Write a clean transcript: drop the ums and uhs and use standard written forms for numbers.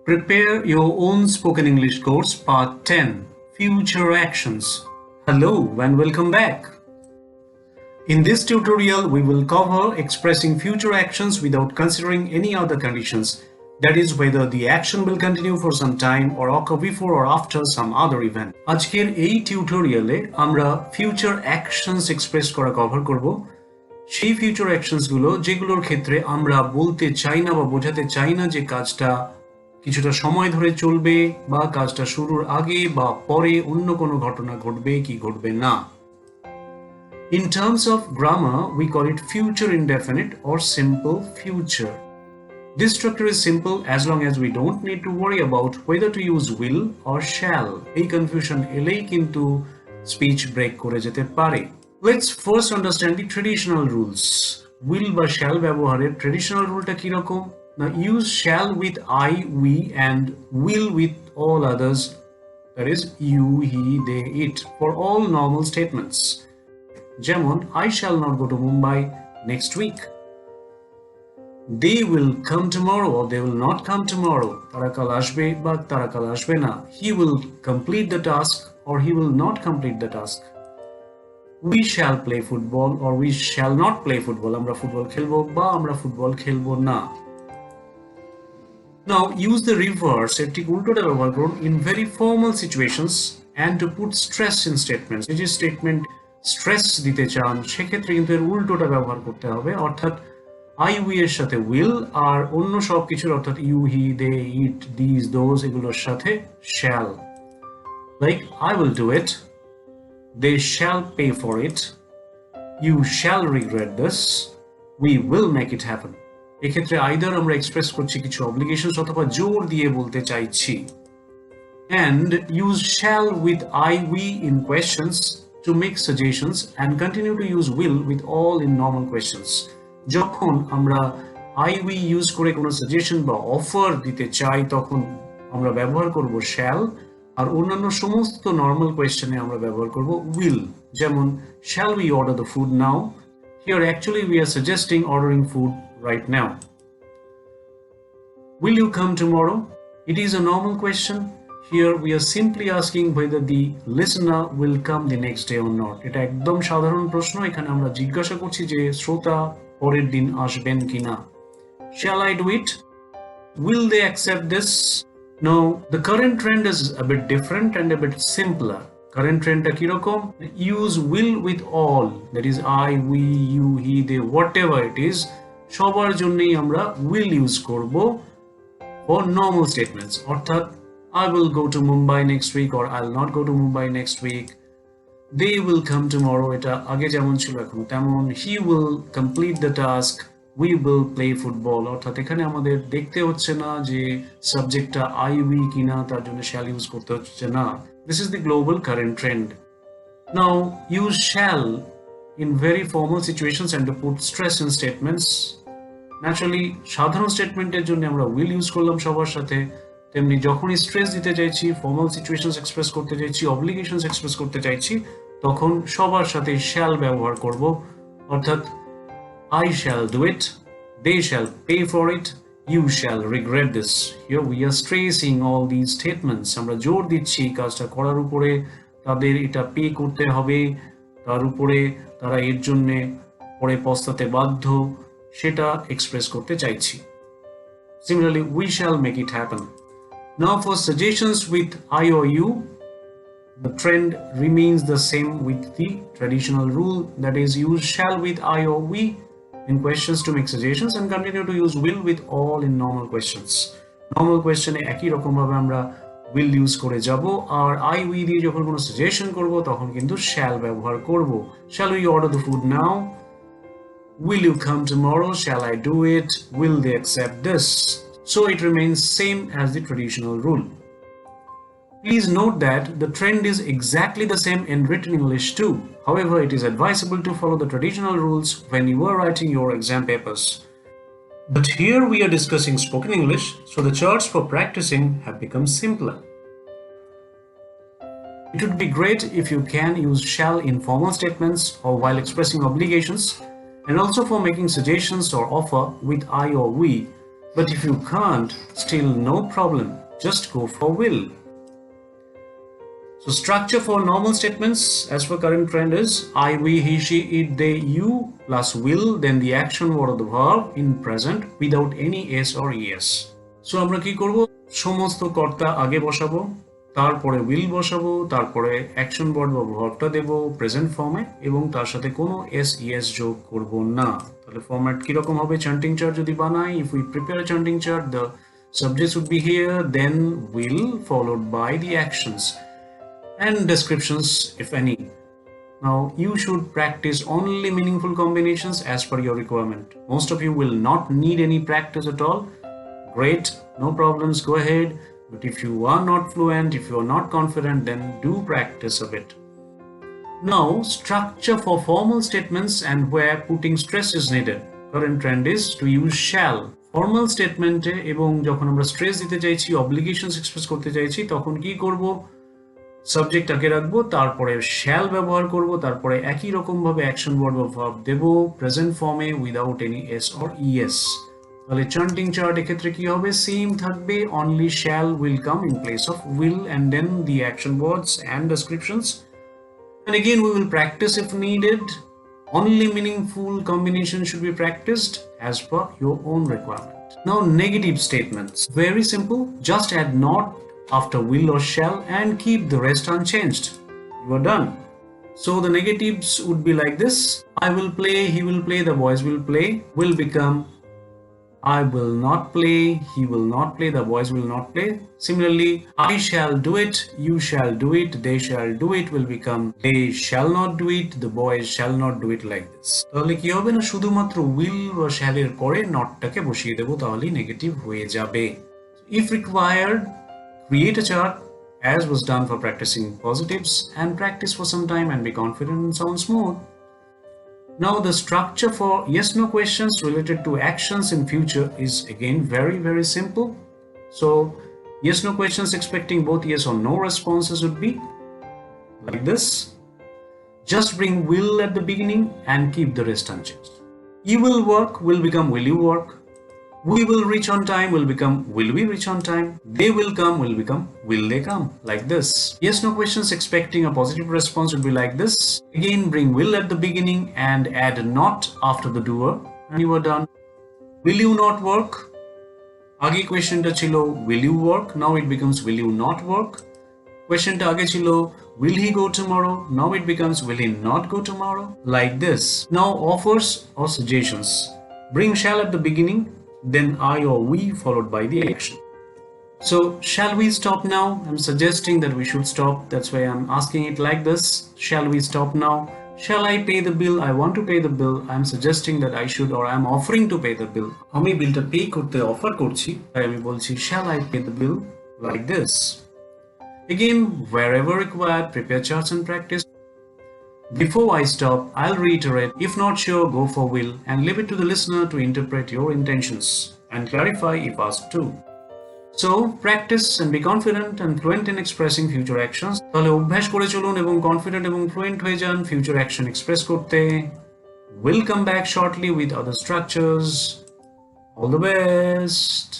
Prepare your own spoken English course, Part 10 Future Actions. Hello and welcome back. In this tutorial, we will cover expressing future actions without considering any other conditions. That is, whether the action will continue for some time or occur before or after some other event. আজকের এই টিউটোরিয়ালে আমরা future actions express করা cover করব। সেই future actions গুলো যেগুলোর ক্ষেত্রে আমরা বলতে চাই না বা বোঝাতে চাই না যে কাজটা কিছুটা সময় ধরে চলবে বা কাজটা শুরুর আগে বা পরে অন্য কোনো ঘটনা ঘটবে কি ঘটবে না। In terms of grammar, we call it future indefinite or simple future. This structure is simple as long as we don't need to worry about whether to use will or shall. এই confusion এলেই কিন্তু speech break করে যেতে পারে। Let's first understand the traditional rules. Will বা shall ব্যবহারের traditional রুলটা কি রকম? Now use shall with I, we and will with all others, that is you, he, they, it, for all normal statements. যেমন I shall not go to Mumbai next week. They will come tomorrow or they will not come tomorrow. তারা কাল আসবে বা তারা কাল আসবে না. He will complete the task or he will not complete the task. We shall play football or we shall not play football. আমরা football খেলবো বা আমরা ফুটবল খেলবো না. Now use the reverse এর ঠিক উল্টোটা ব্যবহার করুন in very formal situations and to put stress in statements. এই যে স্টেটমেন্ট স্ট্রেস দিতে চান সেক্ষেত্রে কিন্তু এর উল্টোটা ব্যবহার করতে হবে, অর্থাৎ I, we এর সাথে will আর অন্য সব কিছুর অর্থাৎ you, he, they, it, these, those এগুলোর সাথে shall. Like I will do it, they shall pay for it, you shall regret this, we will make it happen. এক্ষেত্রে either আমরা এক্সপ্রেস করছি কিছু অব্লিগেশনস অথবা জোর দিয়ে বলতে চাইছি। And use shall with I, we in questions to make suggestions and continue to use will with all in normal questions. যখন আমরা I, we ইউজ করে কোনো সাজেশন বা অফার দিতে চাই তখন আমরা ব্যবহার করব shall আর অন্যান্য সমস্ত নর্মাল কোয়েশ্চেনে আমরা ব্যবহার করব will। যেমন shall we order the food now? Here actually we are suggesting ordering food right now. Will you come tomorrow? It is a normal question. Here we are simply asking whether the listener will come the next day or not. এটা একদম সাধারণ প্রশ্ন, এখানে আমরা জিজ্ঞাসা করছি যে শ্রোতা পরের দিন আসবেন কিনা। Shall I do it? Will they accept this? No, the current trend is a bit different and a bit simpler. Current trendটা কি রকম? Use will with all, that is I, we, you, he, they, whatever it is, সবার জন্যই আমরা will use করব for normal statements, অর্থাৎ I will go to Mumbai next week or I'll not go to Mumbai next week. They will come tomorrow, এটা আগে যেমন ছিল এখন তেমন। He will complete the task, we will play football, অর্থাৎ এখানে আমাদের দেখতে হচ্ছে না যে সাবজেক্টটা I, we কিনা, তার জন্য shall ইউজ করতে হচ্ছে না। This is the global current trend. Now use shall in very formal situations and to put stress in statements. Naturally সাধারণ স্টেটমেন্টের জন্য আমরা will ইউজ করলাম সবার সাথে, তেমনি যখনই স্ট্রেস দিতে চাইছি, ফর্মাল সিচুয়েশনস এক্সপ্রেস করতে চাইছি, অব্লিগেশনস এক্সপ্রেস করতে চাইছি, তখন সবার সাথে shall ব্যবহার করব, অর্থাৎ I shall do it, they shall pay for it, you shall regret this. Here we are stressing all these statements. আমরা জোর দিচ্ছি কাজটা করার উপরে, তাদের এটা পে করতে হবে, তার উপরে তারা এর জন্য পরে পস্তাতে বাধ্য, সেটা এক্সপ্রেস করতে চাইছি। Similarly, we shall make it happen. Now for suggestions with I or you, the trend remains the same with the traditional rule, that is use shall with I or we in questions to make suggestions and continue to use will with all in normal questions. Normal question এ একই রকম ভাবে আমরা will use করে যাব, আর I, we দিয়ে যখন কোনো suggestion করব তখন কিন্তু shall ব্যবহার করব। Shall we order the food now? Will you come tomorrow? Shall I do it? Will they accept this? So it remains same as the traditional rule. Please note that the trend is exactly the same in written English too. However, it is advisable to follow the traditional rules when you are writing your exam papers. But here we are discussing spoken English, so the charts for practicing have become simpler. It would be great if you can use shall in formal statements or while expressing obligations, and also for making suggestions or offer with I or we. But if you can't, still no problem. Just go for will. So structure for normal statements as per current trend is I, we, he, she, it, they, you plus will, then the action word of the verb in present without any s or es. So আমরা কি করব, সমস্ত কর্তা আগে বসাবো, তারপরে will বসাবো, তারপরে অ্যাকশন ওয়ার্ড বা ভার্বটা দেব প্রেজেন্ট ফর্মে এবং তার সাথে কোনো এস ইএস যোগ করব না। তাহলে ফরম্যাট কি রকম হবে, চান্টিং চার্ট যদি বানাই, if we prepare a chanting chart, the subjects would be here, then will followed by the actions and descriptions if any. Now you should practice only meaningful combinations as per your requirement. Most of you will not need any practice at all. Great, no problems, go ahead. But if you are not fluent, if you are not confident, then do practice a bit. Now structure for formal statements and where putting stress is needed. Current trend is to use shall. Formal statement e ebong jokhon amra stress dite chaichi, obligations express korte chaichi, tokhon ki korbo, subject আগে রাখবো, তারপরে shall ব্যবহার করব, তারপরে একই রকম ভাবে action word বা ভার্ব দেব প্রেজেন্ট ফর্মে without any S or ES. তাহলে চান্টিং চার্ট এক্ষেত্রে কি হবে, সেম থাকবে, only shall will come in place of will and then the action words and descriptions, and again we will practice if needed. Only meaningful combination should be practiced as per your own requirement. Now negative statements, very simple, just add not after will or shall and keep the rest unchanged. You are done. So the negatives would be like this: I will play, he will play, the boys will play, will become I will not play, he will not play, the boys will not play. Similarly, I shall do it, you shall do it, they shall do it will become they shall not do it, the boys shall not do it, like this. তাহলে কি হবে না, শুধুমাত্র will বা shall এর পরে নটটাকে বসিয়ে দেব, তাহলেই নেগেটিভ হয়ে যাবে। If required, create a chart as was done for practicing positives and practice for some time and be confident and sound smooth. Now the structure for yes no questions related to actions in future is again very simple. So yes no questions expecting both yes or no responses would be like this: just bring will at the beginning and keep the rest unchanged. You will work will become will you work. We will reach on time will become will we reach on time. They will come will become will they come, like this. Yes no questions expecting a positive response would be like this: again bring will at the beginning and add not after the doer and you are done. Will you not work? Age question ta chilo will you work, now it becomes will you not work. Question ta age chilo will he go tomorrow, now it becomes will he not go tomorrow, like this. Now offers or suggestions, bring shall at the beginning, then I or we followed by the action. So shall we stop now? I'm suggesting that we should stop, that's why I'm asking it like this: shall we stop now? Shall I pay the bill? I want to pay the bill. I'm suggesting that I should, or I'm offering to pay the bill. আমি বিলটা pay করতে offer করছি, তাই আমি বলছি shall I pay the bill, like this. Again, wherever required, prepare charts and practice. Before I stop, I'll reiterate: if not sure, go for will and leave it to the listener to interpret your intentions and clarify if asked to. So practice and be confident and fluent in expressing future actions. তাহলে অভ্যাস করে চলুন এবং confident এবং fluent হয়ে যান future action express করতে। We'll come back shortly with other structures. All the best.